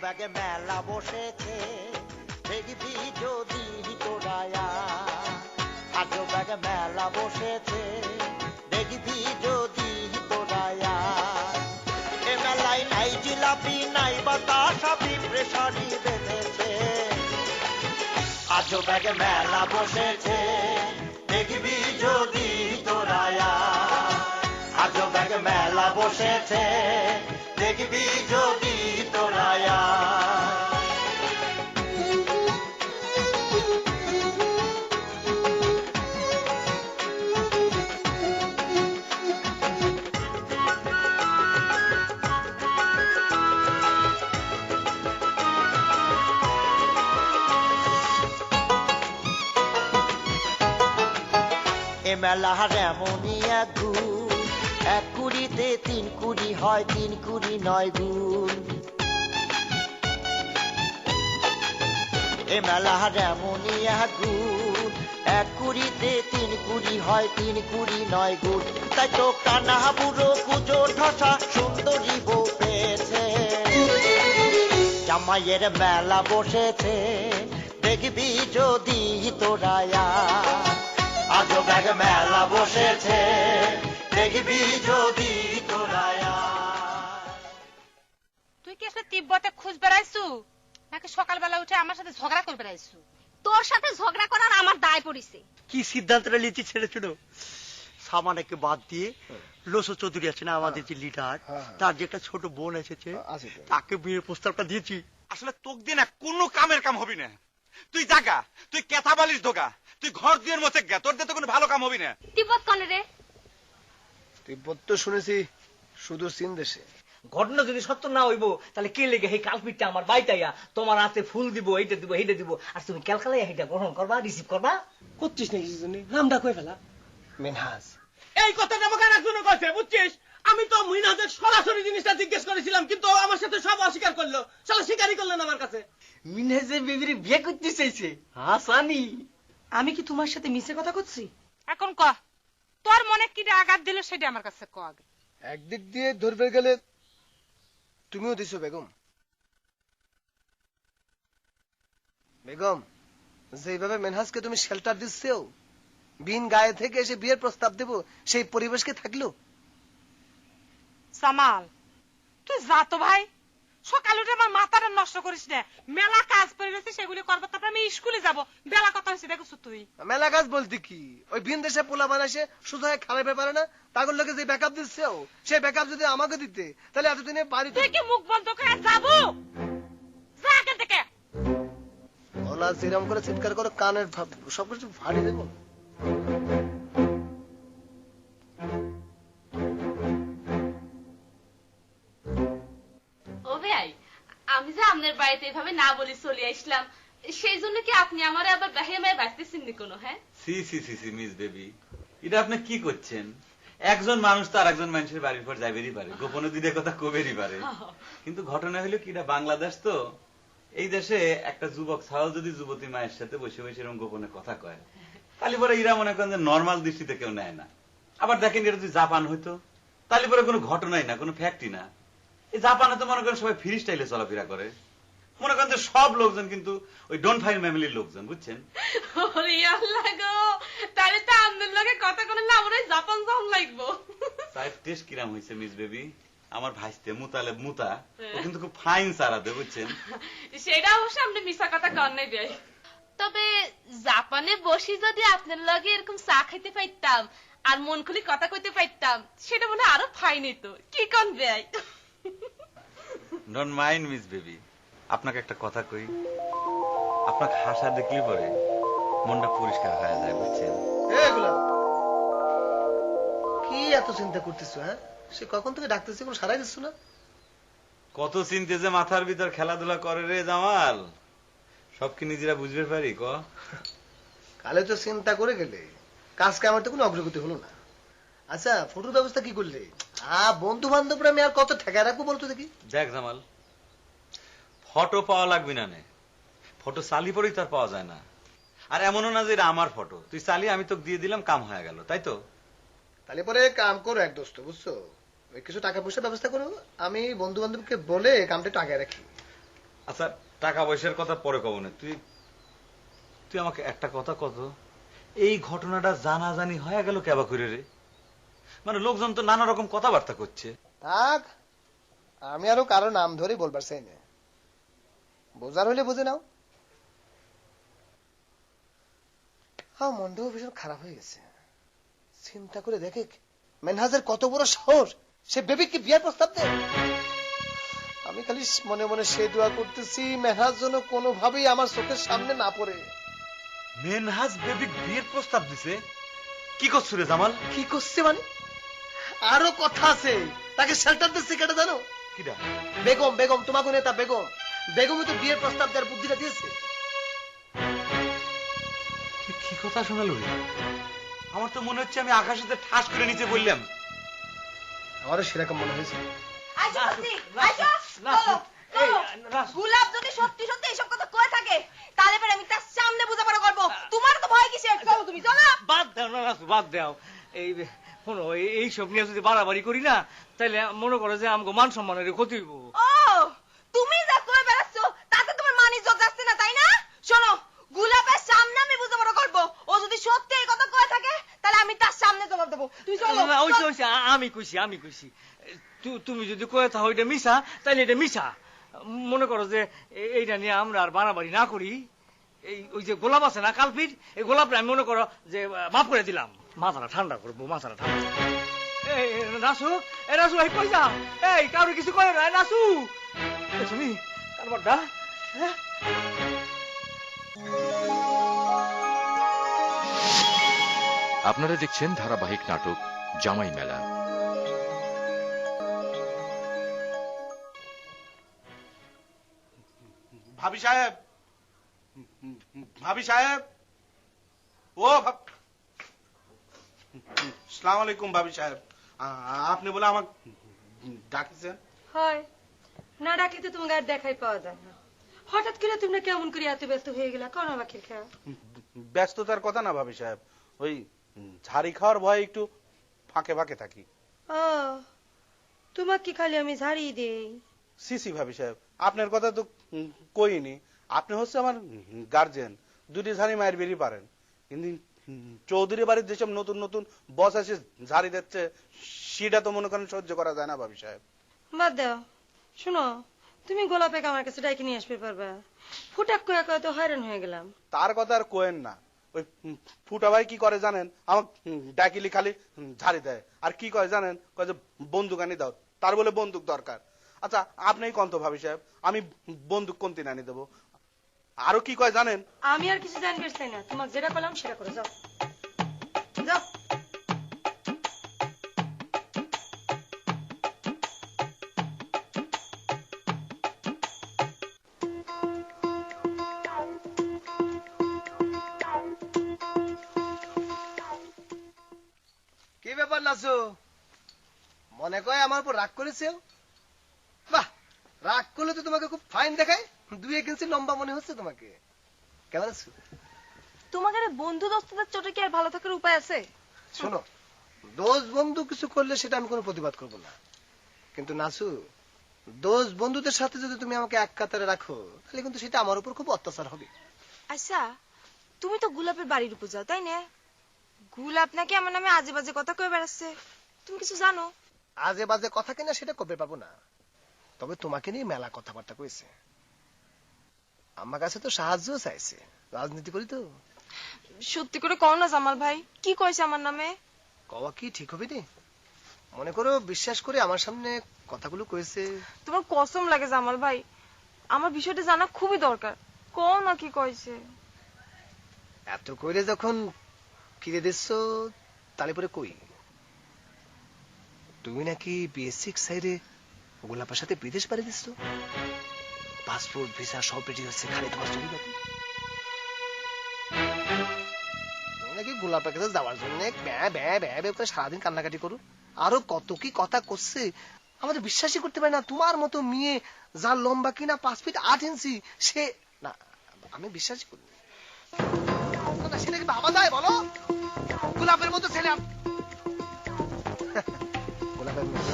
ব্যাগে মেলা বসেছে, দেখবি যদি তোরায়া। আজ ব্যাগে মেলা বসেছে, দেখবি যদি তোরায়া। এ মেলায় নাই জিলাপি, নাই বাতাসা, পিঁপড়ে শাড়ি বেঁধেছে। আজ ব্যাগে মেলা বসেছে, দেখবি যদি তোরায়া। আজ ব্যাগে মেলা বসেছে, দেখবি যদি তোরায়া। এ মেলার এমনই এক গুণ, এক কুড়িতে তিন কুড়ি হয়, তিন কুড়ি নয় গুণ। এ মেলার এমনই এক গুণ, এক কুড়িতে তিন কুড়ি হয়, তিন কুড়ি নয় গুণ। তাই তো কানা বুড়ো কুজো ঠসা সুন্দরী বউ পেয়েছে। জামাইয়ের মেলা বসেছে, দেখবি যদি তোরায়া। আজ ব্যাগ মেলা বসেছে, দেখবি যদি তোরায়া। তুই কি আসলে তিব্বতে খুঁজ বেড়াইছু, নাকি সকালবেলা উঠে আমার সাথে ঝগড়া করে বেড়াইছু? তোর সাথে ঝগড়া করার আমার দায় পড়িছে। কি সিদ্ধান্তটা নিয়েছি ছেড়ে ছিল, সামানাকে বাদ দিয়ে লোসো চৌধুরী আছে না আমাদের যে লিডার, তার যে একটা ছোট বোন এসেছে, তাকে বিয়ের প্রস্তাবটা দিয়েছি। আসলে তোক দিয়ে না কোনো কামের কাম হবি না। তুই জাগা, তুই কেথা বালিশ ধোগা, তুই ঘর দিয়ে মতে গে, তোর দিয়ে তো কোনো ভালো কাম হবি না। তিব্বত কনে রে? তিব্বত তো শুনেছি শুধু চীন দেশে। ঘটনা যদি সত্য না হইব তাহলে কে লেগে এই কালপিটটা আমার বাইতাইয়া তোমার হাতে ফুল দিব, এইটা দিব, এইটা দিব, আর তুমি ক্যালকালাইয়া এইটা গ্রহণ করবা, রিসিভ করবা। করছিস নাকি নামটা কই ফেলা? মেনহাজ এই কথাটা আমাকে একজন কাছে বুঝছিস? আমি তো মিনহাজের সরাসরি জিনিসটা জিজ্ঞেস করেছিলাম, কিন্তু আমার সাথে সব অস্বীকার করলো। শালা স্বীকারই করলেন আমার কাছে। মিনহাজের বেবির বিয়ে করতে চাইছে হাসানি। আমি কি তোমার সাথে মিছে কথা করছি? এখন ক, তোর মনে কি আঘাত দিল সেটা আমার কাছে ক আগে। একদিক দিয়ে ধরবে গেলে তুমিও দিছো বেগম। বেগম, যেভাবে মেনহাজকে তুমি শেল্টার দিচ্ছো, বিন গায়ে থেকে এসে বিয়ের প্রস্তাব দেব, সেই পরিবেশ কি থাকলো? সামাল, তুই যা তো ভাই, সকাল উঠে আমার মাথাটা নষ্ট করিস না। মেলা কাজ পড়ে গেছে, সেগুলি করবো, তারপর আমি স্কুলে যাব। বেলা কথা হয়েছে দেখছো তুই? মেলা কাজ বলতে কি, ওই বিন দেশে পোলা বানাইছে শুধু খারাপ ব্যাপারে না, তাগর লোকে যে ব্যাকআপ দিচ্ছে, সেই ব্যাকআপ যদি আমাকে দিতে, তাহলে এতদিনে বাড়ি তুই কি মুখ বন্ধ করে যাবো? যা এখান থেকে। ওলা যেরকম করে চিৎকার করো, কানের সবকিছু ফাড়ি দেবো। ও ভাই, আমি যে আপনার বাড়িতে এভাবে না বলি চলে আসলাম, সেই জন্য কি আপনি আমার আবার বাহিরে মায়ে বাঁচতেছেন নি কোনো? হ্যাঁ সি সি সি সি মিস বেবি, এটা আপনি কি করছেন? একজন মানুষ তো আর একজন মানুষের বাড়ির পর যাইবেরই পারে, গোপনে দিদের কথা কবেরই পারে। কিন্তু ঘটনা হলো কি, এটা বাংলাদেশ তো, এই দেশে একটা যুবক ছাড়াও যদি যুবতী মায়ের সাথে বসে বসে এরকম গোপনে কথা কয়, তাহলে পরে এরা মনে করেন যে নর্মাল দৃষ্টিতে কেউ নেয় না। আবার দেখেন এটা যদি জাপান হইতো, তাহলে পরে কোনো ঘটনাই না, কোনো ফ্যাক্টই না। এই জাপানে তো মনে করেন সবাই ফ্রি স্টাইলে চলাফেরা করে, মনে করেন যে সব লোকজন কিন্তু ওই ডোন্ট ফাইন ফ্যামিলির লোকজন, বুঝছেন? ওরে আল্লাহ গো, তাহলে তো আপনার লগে কথা কোনো না আমার জাপান যাওয়া লাগবো। সাইড টেস্ট কিরাম হয়েছে মিস বেবি? আমার ভাইস্তে মুতালেব মুতা, ও কিন্তু খুব ফাইন সারাতে, বুঝছেন? সেটা অবশ্য আপনি মিশা কথা কর নাই ভাই। তবে জাপানে বসি যদি আপনার লগে এরকম চা খাইতে পাইতাম আর মন খুলে কথা কইতে পাইতাম, সেটা মনে আরো ফাইন হইতো। কি কোন ভাই? ডোন্ট মাইন্ড মিস বেবি, আপনাকে একটা কথা কই, আপনাকে হাসা দেখলে পরে মনটা পরিষ্কার হয়ে যায়, বুঝছেন? এগুলা কি এত চিন্তা করতেছো? হ্যাঁ, সে কখন থেকে ডাকতেছি, কোনো সারাই দিচ্ছ না। কত চিন্তে যে মাথার ভিতর খেলাধুলা করে রে জামাল, সব কি নিজেরা বুঝবে পারি ক? কালে তো চিন্তা করে গেলে, কাজকে আমার তো কোনো অগ্রগতি হলো না। আচ্ছা, ফটোর ব্যবস্থা কি করলে? বন্ধু বান্ধবরা আমি আর কত ঠেকা রাখবো বলতো দেখি। দেখ জামাল, ফটো পাওয়া লাগবে না, ফটো চালি পরেই তার পাওয়া যায় না। আর এমনও না যে এটা আমার ফটো, তুই চালি আমি তোকে দিয়ে দিলাম, কাম হয়ে গেল, তাই তো? তাহলে পরে কাম করো এক দোস্ত, বুঝছো? ওই কিছু টাকা পয়সার ব্যবস্থা করো, আমি বন্ধু বান্ধবকে বলে কামটা একটু আগে রাখি। আচ্ছা টাকা পয়সার কথা পরে কব না, তুই তুই আমাকে একটা কথা কত, এই ঘটনাটা জানাজানি হয়ে গেল কেবা করে রে? মানে লোকজন তো নানা রকম কথাবার্তা করছে। থাক, আমি আরো কারো নাম ধরে বলবার চাই না, বোঝার হইলে বুঝে নাও। হ্যাঁ, মনটাও ভীষণ খারাপ হয়ে গেছে। চিন্তা করে দেখে মেনহাজের কত বড় সাহস, সে বেবিকে বিয়ার প্রস্তাব দেয়। আমি খালি মনে মনে সে দোয়া করতেছি মেনহাজ যেন কোনোভাবেই আমার চোখের সামনে না পড়ে। মেনহাজ বেবি বিয়ের প্রস্তাব দিছে? কি করছো রে জামাল? কি করছে মানে? আরো কথা আছে, তাকে শেল্টার দিচ্ছে কেটে জানো? কিডা? বেগম, বেগম তোমাকে নেতা বেগম। বেগমই তো বিয়ের প্রস্তাব দেওয়ার বুদ্ধিটা দিয়েছে। তুই কি কথা শোনালো রে? আমার তো মনে হচ্ছে আমি আকাশেতে ঠাস করে নিচে বললাম। আমারও সেরকম মনে হয়েছে। গোলাপ যদি সত্যি সত্যি এইসব কথা কয়ে থাকে তাহলে পরে আমি তার সামনে বোঝাপড়া করবো। তোমার তো ভয় কিসের? চলো তুমি চলো। বাদ দাও না রাসু, বাদ দাও। এই শোনো, এইসব নিয়ে যদি বাড়াবাড়ি করি না তাহলে মনে করো যে আমাকে মান সম্মানের ক্ষতি হইব। ও, তুমি যা কয়ে বেড়াচ্ছ তাতে তোমার মান ইজ্জত যাচ্ছে না, তাই না? শোনো, গোলাপের সামনে আমি বোঝাপড়া করবো। ও যদি সত্যি এই কথা কয়ে থাকে তাহলে আমি তার সামনে জবাব দেবো। তুই চলো। আমি কইছি তুমি যদি কয়ে থাকো এটা মিশা, তাহলে এটা মিশা। মনে করো যে এইটা নিয়ে আমরা আর বাড়াবাড়ি না করি। এই ওই যে গোলাপ আছে না কালপিট, এই গোলাপটা আমি মনে করো যে মাফ করে দিলাম। মাথাটা ঠান্ডা করবো, মাথাটা ঠান্ডা। নাসু, এ নাসু, এই কই যা? এই কারো কিছু করে না নাসু। তুমি কারবারটা হ্যাঁ। আপনারা দেখছেন ধারাবাহিক নাটক জামাই মেলা। ভাবি সাহেব, ভাবি সাহেব, ও সালাম আলাইকুম ভাবি সাহেব, আপনি বলে আমাকে ডাকছেন? হয় না, ডাকিতে তোমাকে আর দেখাই পাওয়া যায় না। হঠাৎ করে তোমরা কেমন করে এত ব্যস্ত হয়ে গেলা? কোন বাকির খেয়া? ব্যস্ততার কথা না ভাবি সাহেব, ওই ঝাড়ি খাওয়ার ভয়ে একটু ফাঁকে ফাঁকে থাকি। ও, তোমাকে কি খালি আমি ঝাড়ি দেই? সিসি ভাবি সাহেব, আপনার কথা তো কইনি। আপনি হচ্ছে আমার গার্জেন, দুটি ঝাড়ি মায়ের বেরিয়ে পারেন। কিন্তু চৌধুরী বাড়ির যেসব নতুন নতুন বস আছে ঝাড়ি দিচ্ছে, সেটা তো মনে করেন সহ্য করা যায় না ভাবি সাহেব। বাদ দাও। শুনো, তুমি গোলাপেকে আমার কাছে ডাকি নিয়ে আসবে পারবা? ফুটাক কয়ে কয়ে তো হয়রান হয়ে গেলাম। তার কথা আর কোয়েন না। ওই ফুটা ভাই কি করে জানেন? আমার ডাকিলি খালি ঝাড়ি দেয়, আর কি কয় জানেন? কয় যে বন্দুক আনি দাও, তার বলে বন্দুক দরকার। আচ্ছা আপনিই কন্ত ভাবি সাহেব, আমি বন্দুক কোন দিন আনি দেবো? আরো কি কয় জানেন? আমি আর কিছু জানবে চাই না, তোমাকে যেটা করলাম সেটা করে যাও যাও। কি ব্যাপার নাচু, মনে কয় আমার উপর রাগ করেছে? বাহ, রাগ করলে তো তোমাকে খুব ফাইন দেখায়, 2 ইঞ্চি লম্বা মনে হচ্ছে তোমাকে। কেমন আছো? তোমাকে বন্ধু দোস্তদের চোটে কি আর ভালো থাকার উপায় আছে? শোনো, দোষ বন্ধু কিছু করলে সেটা আমি কোনো প্রতিবাদ করবো না, কিন্তু নাচু, দোষ বন্ধুদের সাথে যদি তুমি আমাকে এক কাতারে রাখো তাহলে কিন্তু সেটা আমার উপর খুব অত্যাচার হবে। আচ্ছা, তুমি তো গোলাপের বাড়ির উপর যাও, তাই না? গোলাপ নাকি আমার নামে আজে বাজে কথা কয়ে বেড়াচ্ছে, তুমি কিছু জানো? আজে বাজে কথা কিনা সেটা করতে পারবো না, তবে তোমাকে নিয়ে মেলা কথাবার্তা কইছে। আমার কাছে তো সাহায্যও চাইছে, রাজনীতি করি তো। সত্যি করে কও না জামাল ভাই, কি কইছে আমার নামে? কওয়া কি ঠিক হবে রে? মনে করো বিশ্বাস করে আমার সামনে কথাগুলো কইছে। তোমার কসম লাগে জামাল ভাই, আমার বিষয়টা জানা খুবই দরকার, কও না কি কইছে। এত কইলে যখন কিরে দিচ্ছ তাহলে পরে কই, তুমি নাকি বিএসসি সাইডে গোলাপের সাথে বিদেশ পাড়ি দিচ্ছ, পাসপোর্ট ভিসা সব রেডি হচ্ছে, খালি তোমার ছবি বাকি। তুমি নাকি গোলাপের কাছে যাওয়ার জন্য ব্যা ব্যা ব্যা ব্যা করে সারাদিন কান্নাকাটি করো, আরো কত কি কথা করছে আমাদের বিশ্বাসই করতে পারে না। তোমার মতো মেয়ে যার লম্বা কিনা 5 ফিট 8 ইঞ্চি, সে না, আমি বিশ্বাসই করি না। সেটা কি ভাবা যায় বলো? গোলাপের মতো ছেলে, গোলাপের মতো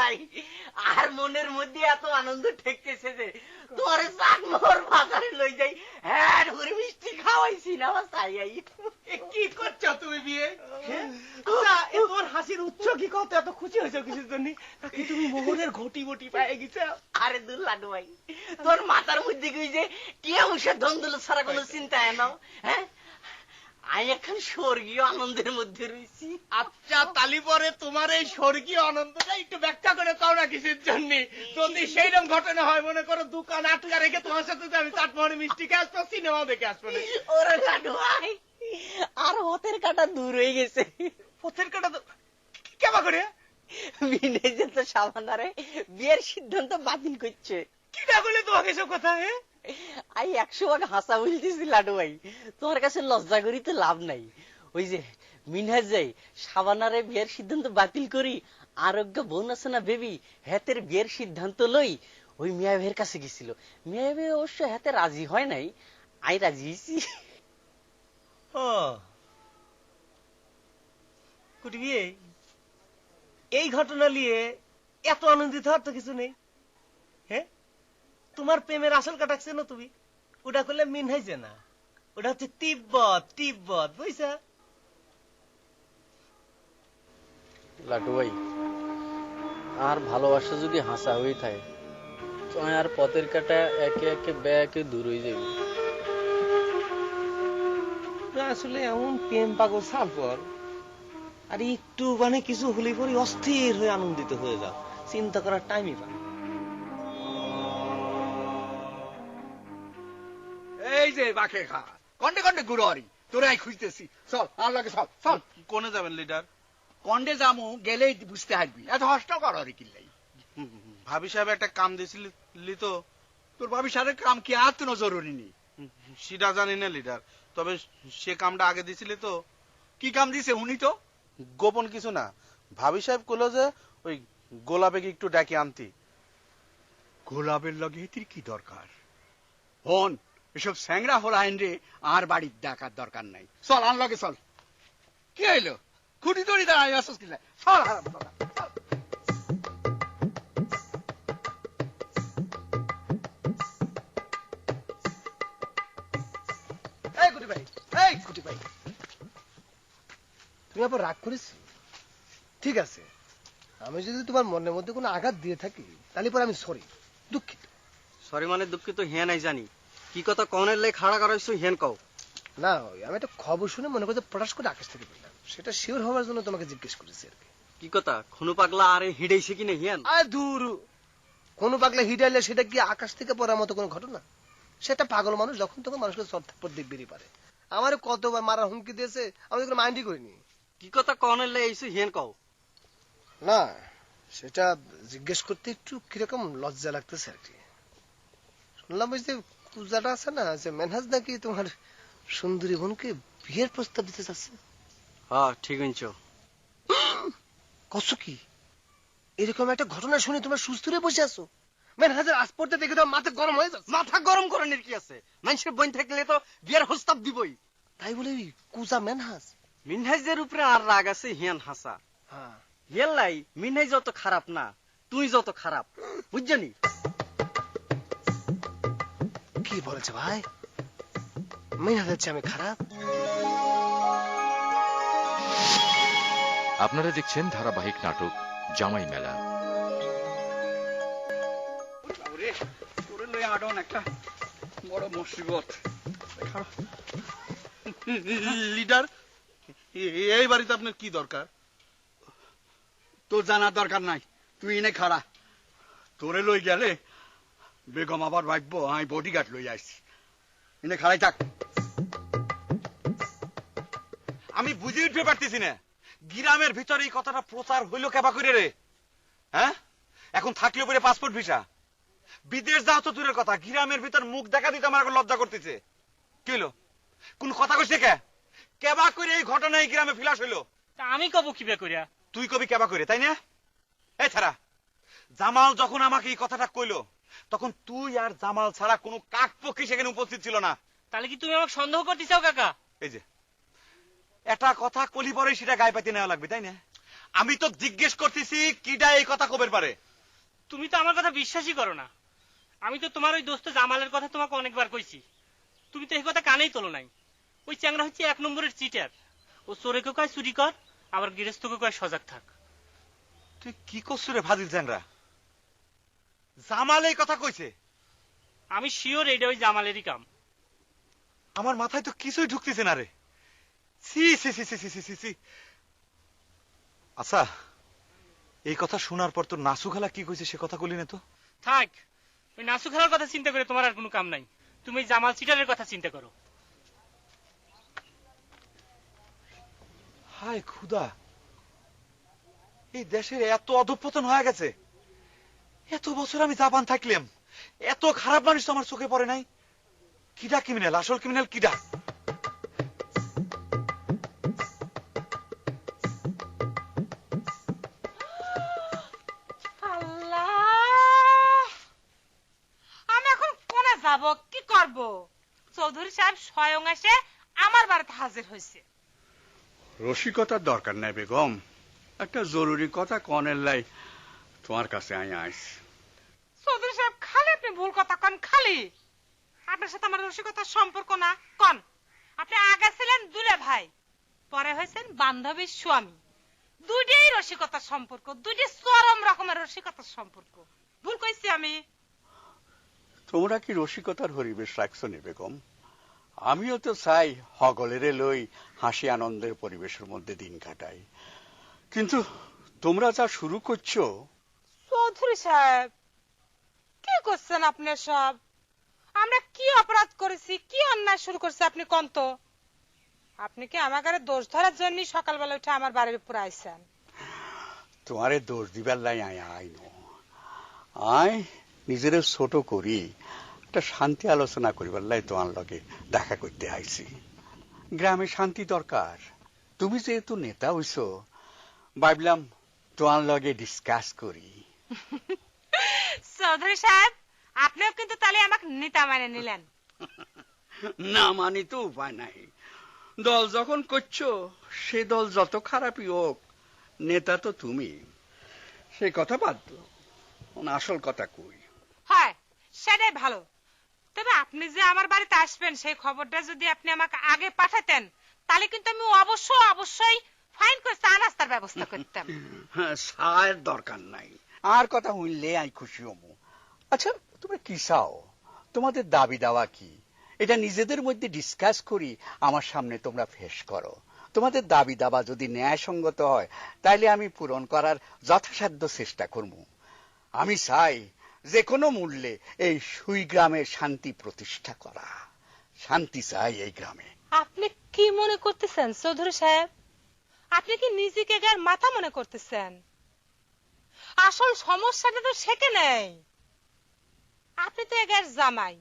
ভাই আর মনের মধ্যে এত আনন্দ ঠেকতেছে যে তোরে চাকমোর বাজারে লই যাই হ্যাঁ ধরে মিষ্টি খাওয়াইছি না বাসাই আই কি করছো তুমি বিয়ে আচ্ছা তোর হাসির উচ্চ কি কত এত খুশি হয়েছে কিছুর জন্য নাকি তুমি মোহনের ঘটি বটি পেয়ে গেছো আরে দূর লাডু ভাই তোর মাথার মধ্যে কি যে টিয়া মুখে ধন্দুল ছাড়া কোনো চিন্তা এনো হ্যাঁ আমি এখন স্বর্গীয় আনন্দের মধ্যে রয়েছি আচ্ছা তালি পরে তোমার এই স্বর্গীয় আনন্দটা একটু ব্যাখ্যা করে কাও না কিসের জন্য যদি সেইরকম ঘটনা হয় মনে করো দোকান আটকা রেখে তোমার সাথে আমি চাটমোহরে মিষ্টি খেয়ে আসবো সিনেমাও দেখে আসবো ওরে লাডু ভাই আর হতের কাটা দূর হয়ে গেছে হতের কাটা কেমন করে বিনেজে তো সামানারে বিয়ের সিদ্ধান্ত বাতিল করছে কিটা বলে তোমাকে সব কথা হ্যাঁ আই 100 ভাগ হাসা বলতেছি লাডু ভাই তোমার কাছে লজ্জা করি তো লাভ নাই ওই যে মিনহাজ যাই সাবানারে বিয়ের সিদ্ধান্ত বাতিল করি আরোগ্য বোন আছে না বেবি হাতের বিয়ের সিদ্ধান্ত লই ওই মিয়া ভাইয়ের কাছে গেছিল মিয়া ভাই অবশ্য হাতে রাজি হয় নাই আই রাজি হইছি ও কুটি বিয়ে এই ঘটনা নিয়ে এত আনন্দিত হওয়ার তো কিছু নেই হ্যাঁ তোমার প্রেমের আসল কাটাচ্ছে না তুমি ওটা করলে মিন হয়েছে না ওটা হচ্ছে তিব্বত তিব্বত বুঝছা লাটু ভাই আর ভালোবাসা যদি হাসা হয়ে থাকে তো আর পথের কাটা একে একে ব্যাকে দূর হয়ে যাবে আসলে এমন প্রেম পাগল সালফর আর একটু মানে কিছু হলে পরে অস্থির হয়ে আনন্দিত হয়ে যাও চিন্তা করার টাইমই পায় এই যে বাকে খা কন্ডে কন্ডে গুড়ি তোরাই খুঁজতেছি চল আর লাগে চল চল কোনে যাবেন লিডার কন্ডে যামু গেলেই বুঝতে হারবি এত হস্টাও কর রে কিল্লাই ভাবি সাহেব একটা কাম দিছিল তো তোর ভাবি সাহেবের কাম কি আর তো জরুরি নেই সেটা জানি না লিডার তবে সে কামটা আগে দিছিল তো কি কাম দিছে উনি তো গোপন কিছু না ভাবি সাহেব কইলো যে ওই গোলাপেকে একটু ডাকি আনতি গোলাপের লগে এটির কি দরকার হন এসব স্যাংরা হল আইন রে আর বাড়ির ডাকার দরকার নাই চল আন লগে চল কি হইলো খুঁটি দড়ি দাঁড়াই আসস কিনা চল এই কুটি ভাই এই কুটি ভাই তুমি আবার রাগ করিস ঠিক আছে আমি যদি তোমার মনের মধ্যে কোনো আঘাত দিয়ে থাকি তাহলে পরে আমি সরি দুঃখিত সরি মানে দুঃখিত হ্যাঁ নাই জানি কি কথা কনের লাই খাড়া করাইছো হেন কও না আমি একটা খবর শুনে মনে করতে পটাশ করে আকাশ থেকে পেলাম সেটা শিওর হওয়ার জন্য তোমাকে জিজ্ঞেস করেছি আর কি কথা খুনু পাগলা আরে হিডাইছে কি না হিয়ান আর দূর কোনো পাগলা হিডাইলে সেটা কি আকাশ থেকে পড়ার মতো কোনো ঘটনা সেটা পাগল মানুষ যখন তখন মানুষকে চর্থাপর দিব্যেরই পারে আমার কতবার মারার হুমকি দিয়েছে আমি কোনো মাইন্ডই করিনি কি কথা কনের লাই আইছো হেন কও না সেটা জিজ্ঞেস করতে একটু কিরকম লজ্জা লাগতেছে আর কি শুনলাম ওই যে পূজাটা আছে না যে মেনহাজ নাকি তোমার সুন্দরী বোনকে বিয়ের প্রস্তাব দিতে চাচ্ছে হ্যাঁ ঠিক হইছো কষ্ট কি এরকম একটা ঘটনা শুনে তোমরা সুস্থ হয়ে বসে আছো মেনহাজের আজ পড়তে দেখে তো মাথা গরম হয়ে যাচ্ছে মাথা গরম করানোর কি আছে মানুষের বোন থাকলে তো বিয়ের প্রস্তাব দিবই তাই বলে কুজা মেনহাজ মিনহাজের উপরে আর রাগ আছে হিয়ান হাসা হ্যাঁ হেলাই মিনহাজ যত খারাপ না তুই যত খারাপ বুঝছনি কি বলেছে ভাই মেনহাজের চেয়ে আমি খারাপ আপনারা দেখছেন ধারাবাহিক নাটক জামাই মেলা। একটা বড় মুসিবত লিডার এই বাড়িতে আপনার কি দরকার তোর জানার দরকার নাই তুই এনে খাড়া তোরে লই গেলে বেগম আবার ভাববো আমি বডিগার্ড লই আসছি এনে খাড়াই থাক আমি বুঝে উঠতে পারতেছি না গ্রামের ভিতরে এই কথাটা প্রচার হইলো কেবা করে রে হ্যাঁ এখন থাকলে পরে পাসপোর্ট ভিসা বিদেশ যাও তো দূরের কথা গ্রামের ভিতর মুখ দেখা দিতে আমার এখন লজ্জা করতেছে কি হলো কোন কথা কইছে কেবা করে এই ঘটনা এই গ্রামে ফিলাস হইলো তা আমি কব কিবা করিয়া তুই কবি কেবা করে তাই না এই ছাড়া জামাল যখন আমাকে এই কথাটা কইলো তখন তুই আর জামাল ছাড়া কোনো কাকপক্ষী সেখানে উপস্থিত ছিল না তাহলে কি তুমি আমাকে সন্দেহ করতেছাও কাকা এই যে একটা কথা কলি পরে সেটা গায়ে পাইতে নেওয়া লাগবে তাই না আমি তো জিজ্ঞেস করতেছি কিডা এই কথা কবের পারে। তুমি তো আমার কথা বিশ্বাসই করো না। আমি তো তোমার ওই দোস্ত জামালের কথা তোমাকে অনেকবার কইছি, তুমি তো এই কথা কানেই তোলো নাই। ওই চ্যাংরা হচ্ছে 1 নম্বরের চিটার। ও চোরেকে কয় চুরি কর, আবার গৃহস্থকে কয় সজাগ থাক। তুই কি করছ রে ফাজিল চ্যাংরা? জামাল এই কথা কইছে? আমি শিওর এইটা ওই জামালেরই কাম। আমার মাথায় তো কিছুই ঢুকতেছে না রে। সি সি সি সি সি সি সি। আচ্ছা, এই কথা শোনার পর তোর নাসু খালা কি কইছে সে কথা বলি না তো? থাক, ওই নাসু খেলার কথা চিন্তা করে তোমার আর কোনো কাম নাই। তুমি ওই জামাল চিটারের কথা চিন্তা করো। হায় খুদা, এই দেশের এত অধঃপতন হয়ে গেছে। এত বছর আমি জাপান থাকলাম, এত খারাপ মানুষ তো আমার চোখে পড়ে নাই। কিডা ক্রিমিনাল, আসল ক্রিমিনাল কিডা? আমি এখন কোনে যাব, কি করব? চৌধুরী সাহেব স্বয়ং এসে আমার বাড়িতে হাজির হয়েছে। রসিকতার দরকার নাই বেগম, একটা জরুরি কথা কনের লাই তোমার কাছে আমি আইস। চৌধুরী সাহেব খালি আপনি ভুল কথা কন, খালি আপনার সাথে আমার রসিকতার সম্পর্ক না। কন, আপনি আগে ছিলেন দুলে ভাই, পরে হয়েছেন বান্ধবীর স্বামী। দুইটাই রসিকতার সম্পর্ক, দুইটি চরম রকমের রসিকতার সম্পর্ক। ভুল কইছি আমি? তোমরা কি রসিকতার হরিবেশ রাখছো নি বেগম? আমিও তো চাই হগলেরে লই হাসি আনন্দের পরিবেশের মধ্যে দিন কাটাই, কিন্তু তোমরা যা শুরু করছো। চৌধুরী সাহেব কি করছেন আপনি সব? আমরা কি অপরাধ করেছি, কি অন্যায় শুরু করছি আপনি কোন তো? আপনি কি আমাকে দোষ ধরার জন্য সকালবেলা উঠে আমার বাড়ির উপর আইছেন? তোমারে দোষ দিবার লাই আইনো আয় নিজের ছোট করি একটা শান্তি আলোচনা করিবার লাই তোমার লগে দেখা করতে আইছি। গ্রামে শান্তি দরকার। তুমি যেহেতু নেতা হইছো, ভাবলাম তোমার লগে ডিসকাস করি। চৌধুরী সাহেব আপনিও কিন্তু তাহলে আমাকে নেতা মানে নিলেন। না মানি তো উপায় নাই। দল যখন করছো, সে দল যত খারাপই হোক, নেতা তো তুমি। সেই কথা বাদ দাও, আসল কথা কই। হয় সেটাই ভালো। তবে আপনি যে আমার বাড়িতে আসবেন সেই খবরটা যদি আপনি আমাকে আগে পাঠাতেন, তাহলে কিন্তু আমি অবশ্যই ফাইন করে চা নাস্তার ব্যবস্থা করতাম। চায়ের দরকার নাই, আর কথা হইলে আমি খুশি হমু। আচ্ছা, তোমরা কি চাও? তোমাদের দাবি দাওয়া কি? এটা নিজেদের মধ্যে ডিসকাস করি, আমার সামনে তোমরা ফেস করো। তোমাদের দাবি দাবা যদি ন্যায়সঙ্গত হয়, তাইলে আমি পূরণ করার যথাসাধ্য চেষ্টা করব। আমি চাই যে কোনো মূল্যে এই সুই গ্রামে শান্তি প্রতিষ্ঠা করা। শান্তি চাই এই গ্রামে। আপনি কি মনে করতেছেন চৌধুরী সাহেব? আপনি কি নিজেকে গার মাথা মনে করতেছেন? আসল সমস্যাটা তো সেকে নেই। আপনি তো এগার জামাই,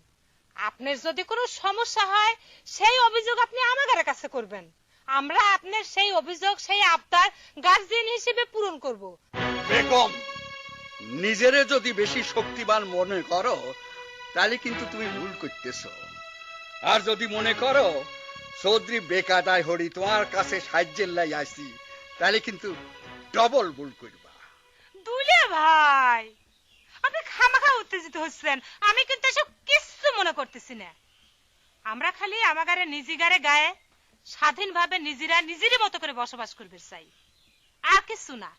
আপনার যদি কোনো সমস্যা হয় সেই অভিযোগ আপনি আমাদের কাছে করবেন। আমরা আপনার সেই অভিযোগ, সেই আবদার গার্জিয়ান হিসেবে পূরণ করব। বেগম, নিজেরে যদি বেশি শক্তিমান মনে করো, তাহলে কিন্তু তুমি ভুল করতেছ। আর যদি মনে করো চৌধুরী বেকাদায় হরি তোমার কাছে সাহায্যের লাই আসি, তাহলে কিন্তু ডবল ভুল করবা। দুলে ভাই, আপনি খামাখা উত্তেজিত হচ্ছেন। আমি কিন্তু এসব কিছু মনে করতেছি না। আমরা খালি আমাগারে নিজেগারে গায়ে স্বাধীনভাবে নিজেরই মতো করে বসবাস করবে চাই, আর কিছু না।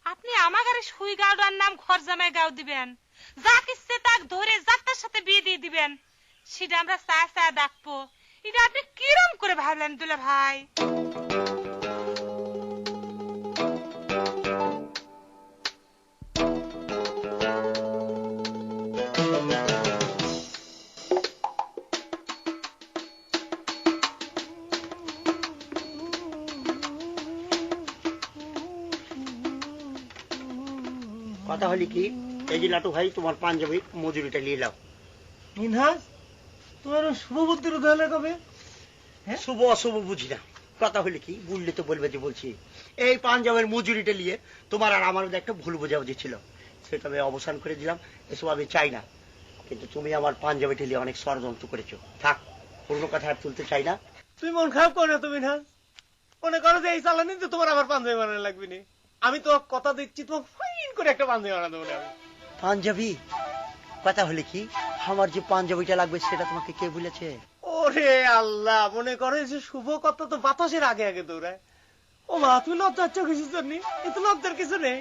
আপনি আমাগারে সুই গাওয়ার নাম ঘর জামাই গাও দিবেন, যা কিচ্ছে তাক ধরে যাত্রার সাথে বিয়ে দিয়ে দিবেন, সেটা আমরা চা ডাকবো। এটা আপনি কিরম করে ভাবলেন দুলে ভাই? কথা হলি কি, এই যে লাটু ভাই তোমার পাঞ্জাবি মজুরিটা নিয়ে নাও। মিনহাজ, তোমার শুভ বুদ্ধির উদয় হলে কবে? শুভ অশুভ বুঝি না। কথা হলি কি, বললে তো বলবে যে বলছি। এই পাঞ্জাবের মজুরিটা নিয়ে তোমার আর আমার মধ্যে একটা ভুল বোঝাবুঝি ছিল, সেটা আমি অবসান করে দিলাম। এসব আমি চাই না, কিন্তু তুমি আমার পাঞ্জাবিটা নিয়ে অনেক ষড়যন্ত্র করেছো। থাক, পুরনো কথা আর তুলতে চাই না। তুমি মন খারাপ করো না তো মিনহাজ। মনে করো যে এই চালানি তো তোমার আবার পাঞ্জাবি বানানো লাগবে না। আমি তো কথা দিচ্ছি তোমাকে ফাইন করে একটা পাঞ্জাবি বানা দেবো আমি। পাঞ্জাবি কথা হলে কি আমার যে পাঞ্জাবিটা লাগবে সেটা তোমাকে কে বলেছে? ওরে আল্লাহ, মনে করে যে শুভ কথা তো বাতাসের আগে আগে দৌড়ায়। ও মা, তুমি লজ্জার চোখে কিছু নি, এত লজ্জার কিছু নেই,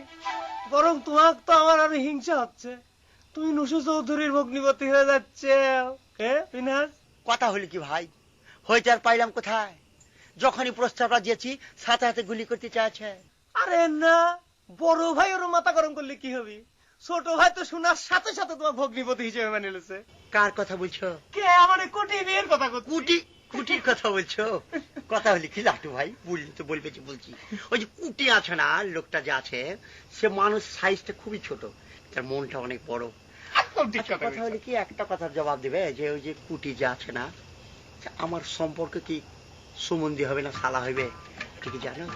বরং তোমার তো আমার আরো হিংসা হচ্ছে। তুমি নুসু চৌধুরীর ভগ্নিপতি হয়ে যাচ্ছে। পিনাজ কথা হলে কি ভাই, হইতে আর পাইলাম কোথায়? যখনই প্রস্তাবটা দিয়েছি সাথে সাথে গুলি করতে চাইছে। আরে না, বড় ভাই ওর মাথা গরম করলে কি হবে? ছোট ভাই তো শোনার সাথে সাথে তোমার ভগ্নিপতি হিসেবে মেনে নিয়েছে। কার কথা বলছো? কে? আমার কোটি বিয়ের কথা করছি। কুটি কুটির কথা বলছো? কথা হলে কি লাটু ভাই, বললি তো বলছি। ওই যে কুটি আছে না, লোকটা যে আছে সে মানুষ সাইজটা খুবই ছোট, তার মনটা অনেক বড়। কথা হলে কি একটা কথার জবাব দিবে যে ওই যে কুটি যে আছে না, আমার সম্পর্কে কি সুমন্দি হবে না শালা হবে, ঠিক জানো?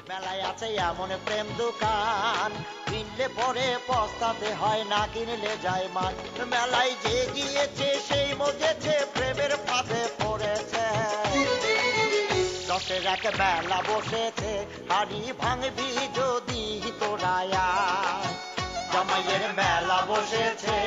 মেলায় আছে এমন প্রেম দোকান, কিনলে পরে পস্তাতে হয়, না কিনলে যায় মান। মেলায় যে গিয়েছে সেই মজেছে, প্রেমের ফাঁদে পড়েছে। দশের এক মেলা বসেছে, হাড়ি ভাঙবি যদি তোরা, জামাইয়ের মেলা বসেছে।